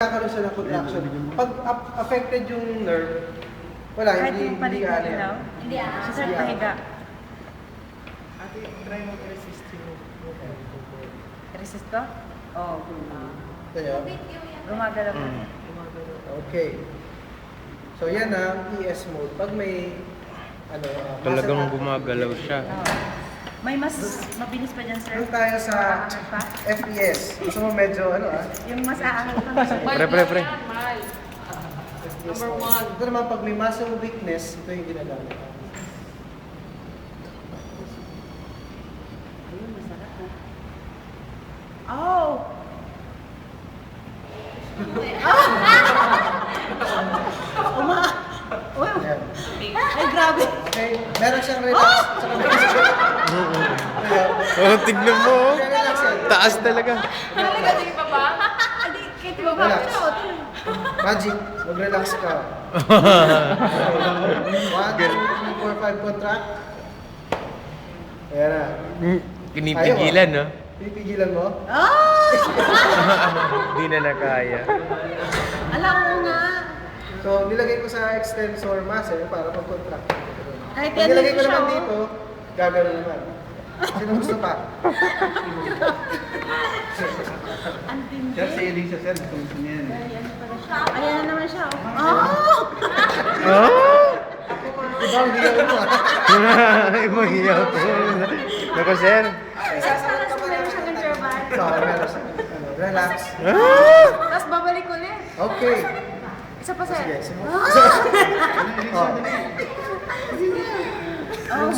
Nagkakaroon siya ng contraction. Pag affected yung nerve, wala, Kahit hindi yung paligid ano yan. ilaw? Hindi Si Sir pahiga. Ate, try mo i-resist yung Resist ko? Oo. Kaya, Gumagalaw ko. okay. So yan ang ES mode. Pag may ano, Talagang muscle gumagalaw siya. Oo. May mas mabilis pa dyan, Sir? Doon tayo sa Aangat pa? FES. Gusto mo medyo ano Yung mas aangat pa. Pre. Number 1. Ito naman pag may muscle weakness, ito yung ginagamit. Oh! Uy! Yan. Ay, grabe! Okay, meron siyang relax. Tsaka meron Oh, tignan mo. oh. relax yan. Taas talaga. Talaga, di ba ba? Hindi, kahit di ba ba? Relax. Magic, mag-relax ka. 1, 2, 3, 4, 5, contract. Ayan na. Kinipigilan, no? Pipigilan mo? Ay! Hindi na nakaya. Alam mo nga! So, nilagay ko sa extensor muscle para mag-contract. Kahit Pag yan nilagay ko siya, naman oh. dito, gagano naman. Sino gusto pa? Ang tindi. Sir, si Elisa, sir, gusto niya yan. Ayan pala siya. Ayan na naman siya. Oh! Oh! Diba, hindi ako mo Ibang hiyaw po. Naku, sir. Para sa meron siyang interval. So, meron siya. Ano, relax. Ah! Tapos babalik ulit. Okay. Isa pa, Sir. Sige, sige. Ah! Oh. Oh,